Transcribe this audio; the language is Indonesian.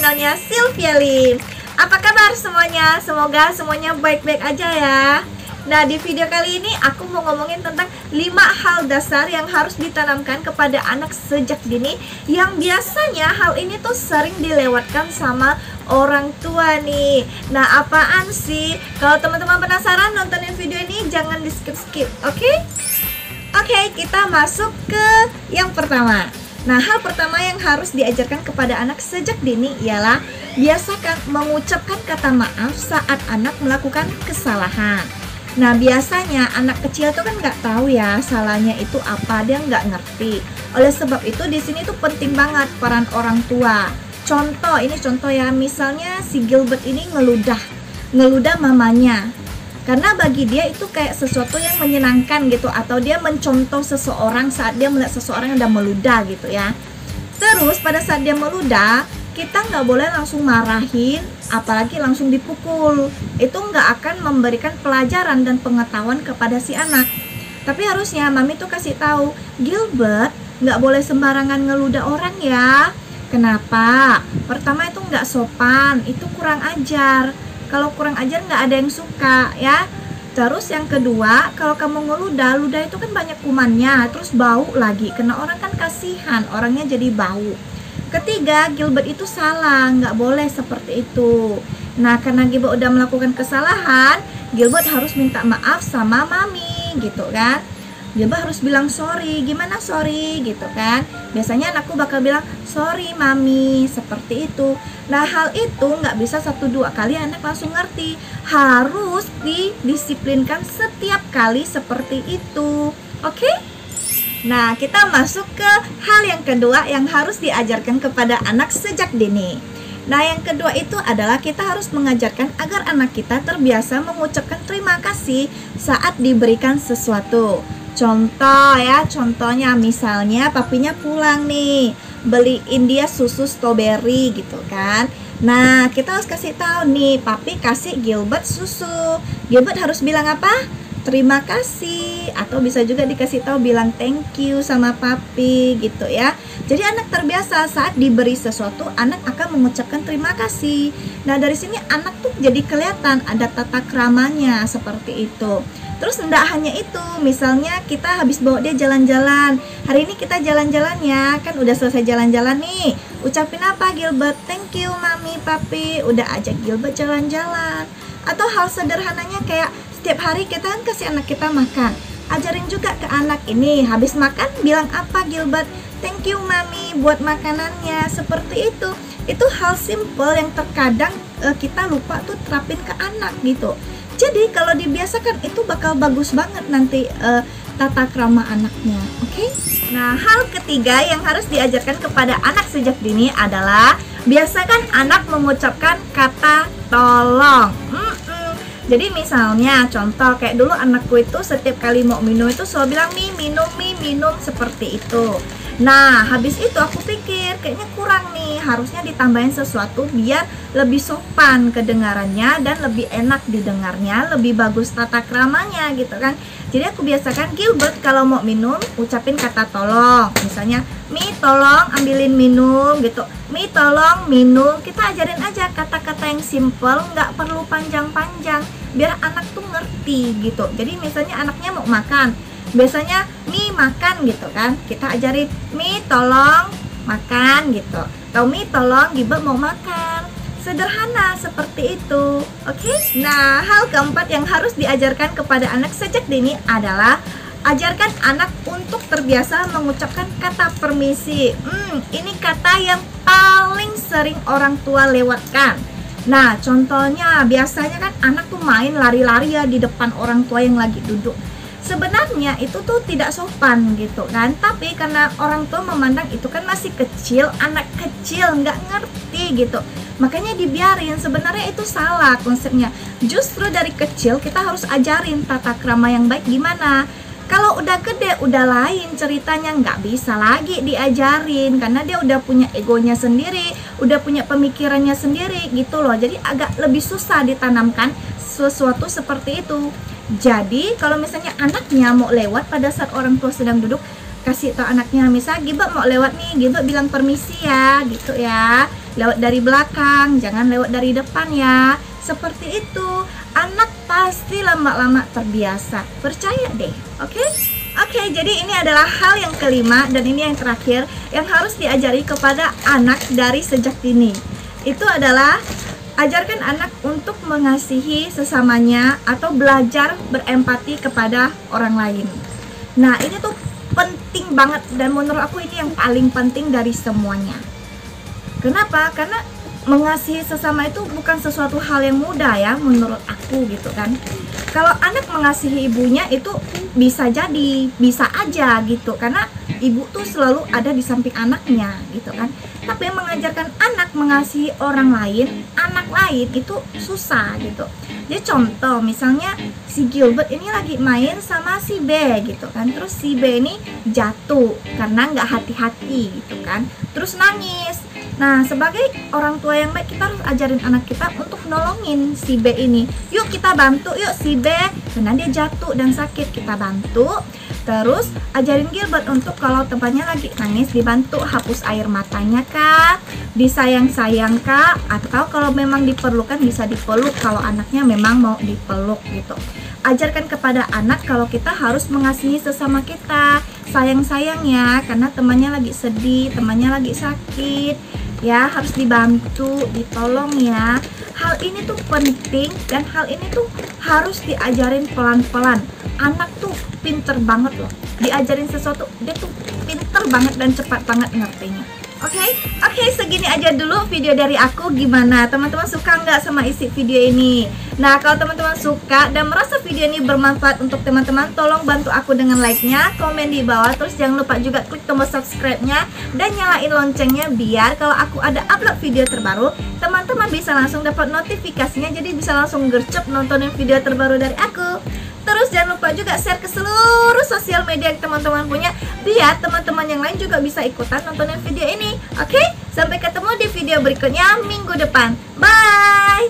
channelnya Sylvia Lim. Apa kabar semuanya? Semoga semuanya baik-baik aja ya. Nah, di video kali ini aku mau ngomongin tentang 5 hal dasar yang harus ditanamkan kepada anak sejak dini, yang biasanya hal ini tuh sering dilewatkan sama orang tua nih. Nah, apaan sih? Kalau teman-teman penasaran nontonin video ini, jangan di skip-skip, oke? Oke, kita masuk ke yang pertama. Nah, hal pertama yang harus diajarkan kepada anak sejak dini ialah biasakan mengucapkan kata maaf saat anak melakukan kesalahan. Nah, biasanya anak kecil tuh kan nggak tahu ya salahnya itu apa, dia nggak ngerti. Oleh sebab itu di sini tuh penting banget peran orang tua. Contoh, ini contoh ya, misalnya si Gilbert ini ngeludah mamanya. Karena bagi dia itu kayak sesuatu yang menyenangkan gitu, atau dia mencontoh seseorang saat dia melihat seseorang yang udah meludah gitu ya. Terus pada saat dia meludah, kita nggak boleh langsung marahin, apalagi langsung dipukul. Itu nggak akan memberikan pelajaran dan pengetahuan kepada si anak. Tapi harusnya mami tuh kasih tahu, Gilbert nggak boleh sembarangan ngeludah orang ya. Kenapa? Pertama itu nggak sopan, itu kurang ajar. Kalau kurang ajar nggak ada yang suka ya. Terus yang kedua, kalau kamu ludah itu kan banyak kumannya, terus bau lagi, kena orang kan kasihan, orangnya jadi bau. Ketiga, Gilbert itu salah, nggak boleh seperti itu. Nah, karena Gilbert udah melakukan kesalahan, Gilbert harus minta maaf sama mami gitu kan. Gilbert harus bilang sorry. Gimana sorry gitu kan? Biasanya anakku bakal bilang sorry mami, seperti itu. Nah, hal itu nggak bisa 1-2 kali anak langsung ngerti. Harus didisiplinkan setiap kali seperti itu. Oke? Nah, kita masuk ke hal yang kedua yang harus diajarkan kepada anak sejak dini. Nah, yang kedua itu adalah kita harus mengajarkan agar anak kita terbiasa mengucapkan terima kasih saat diberikan sesuatu. Contohnya misalnya papinya pulang nih, beliin dia susu strawberry gitu kan. Nah, kita harus kasih tahu nih, papi kasih Gilbert susu. Gilbert harus bilang apa? Terima kasih, atau bisa juga dikasih tahu bilang thank you sama papi gitu ya. Jadi anak terbiasa saat diberi sesuatu, anak akan mengucapkan terima kasih. Nah, dari sini anak tuh jadi kelihatan ada tata keramanya seperti itu. Terus enggak hanya itu, misalnya kita habis bawa dia jalan-jalan. Hari ini kita jalan-jalan ya, kan udah selesai jalan-jalan nih. Ucapin apa Gilbert? Thank you mami, papi udah ajak Gilbert jalan-jalan. Atau hal sederhananya kayak setiap hari kita kan kasih anak kita makan. Ajarin juga ke anak ini, habis makan bilang apa Gilbert? Thank you mami buat makanannya, seperti itu. Itu hal simple yang terkadang kita lupa tuh terapin ke anak gitu. Jadi kalau dibiasakan itu bakal bagus banget nanti tata krama anaknya, oke? Nah, hal ketiga yang harus diajarkan kepada anak sejak dini adalah biasakan anak mengucapkan kata tolong. Jadi misalnya contoh kayak dulu anakku itu setiap kali mau minum itu selalu bilang mi minum seperti itu. Nah, habis itu aku pikir kayaknya kurang nih, harusnya ditambahin sesuatu biar lebih sopan kedengarannya dan lebih enak didengarnya, lebih bagus tata kramanya gitu kan. Jadi aku biasakan Gilbert kalau mau minum ucapin kata tolong. Misalnya, Mi tolong ambilin minum gitu. Mi tolong minum. Kita ajarin aja kata-kata yang simple, nggak perlu panjang-panjang, biar anak tuh ngerti gitu. Jadi misalnya anaknya mau makan, biasanya Mi makan gitu kan, kita ajarin Mi tolong makan gitu, atau Mi tolong Gilbert mau makan. Sederhana seperti itu, oke? Nah, hal keempat yang harus diajarkan kepada anak sejak dini adalah ajarkan anak untuk terbiasa mengucapkan kata permisi. Ini kata yang paling sering orang tua lewatkan. Nah, contohnya biasanya kan anak tuh main lari-lari ya di depan orang tua yang lagi duduk. Sebenarnya itu tuh tidak sopan gitu kan, tapi karena orang tua memandang itu kan masih kecil, anak kecil nggak ngerti gitu, makanya dibiarin. Sebenarnya itu salah konsepnya. Justru dari kecil kita harus ajarin tata krama yang baik gimana. Kalau udah gede udah lain ceritanya, nggak bisa lagi diajarin karena dia udah punya egonya sendiri, udah punya pemikirannya sendiri gitu loh. Jadi agak lebih susah ditanamkan sesuatu seperti itu. Jadi kalau misalnya anaknya mau lewat pada saat orang tua sedang duduk, kasih tau anaknya, misal Gilbert mau lewat nih, Gilbert bilang permisi ya gitu ya. lewat dari belakang, jangan lewat dari depan ya. Seperti itu, anak pasti lama-lama terbiasa. Percaya deh, oke? Oke, jadi ini adalah hal yang kelima dan ini yang terakhir yang harus diajari kepada anak dari sejak dini. Itu adalah ajarkan anak untuk mengasihi sesamanya atau belajar berempati kepada orang lain. Nah, ini tuh penting banget dan menurut aku ini yang paling penting dari semuanya. Kenapa? Karena mengasihi sesama itu bukan sesuatu hal yang mudah ya menurut aku gitu kan. Kalau anak mengasihi ibunya itu bisa aja gitu, karena ibu tuh selalu ada di samping anaknya gitu kan. Tapi mengajarkan anak mengasihi orang lain, anak lain itu susah gitu. Jadi contoh misalnya si Gilbert ini lagi main sama si B gitu kan. Terus si B ini jatuh karena nggak hati-hati gitu kan. Terus nangis. Nah, sebagai orang tua yang baik kita harus ajarin anak kita untuk nolongin si B ini. Yuk kita bantu, yuk si B karena dia jatuh dan sakit, kita bantu. Terus ajarin Gilbert untuk kalau tempatnya lagi nangis dibantu hapus air matanya kak, disayang-sayang kak, atau kalau memang diperlukan bisa dipeluk kalau anaknya memang mau dipeluk gitu. Ajarkan kepada anak kalau kita harus mengasihi sesama kita, sayang-sayang ya, karena temannya lagi sedih, temannya lagi sakit ya, harus dibantu, ditolong ya. Hal ini tuh penting dan hal ini tuh harus diajarin pelan-pelan. Anak tuh pinter banget loh, diajarin sesuatu dia tuh pinter banget dan cepat banget ngertinya. Oke, segini aja dulu video dari aku. Gimana teman-teman, suka nggak sama isi video ini? Nah, kalau teman-teman suka dan merasa video ini bermanfaat untuk teman-teman, tolong bantu aku dengan like-nya, komen di bawah. Terus jangan lupa juga klik tombol subscribe-nya dan nyalain loncengnya biar kalau aku ada upload video terbaru, teman-teman bisa langsung dapat notifikasinya. Jadi bisa langsung gercep nontonin video terbaru dari aku. Terus jangan lupa juga share ke seluruh sosial media yang teman-teman punya, biar teman-teman yang lain juga bisa ikutan nontonin video ini. Oke, sampai ketemu di video berikutnya minggu depan. Bye!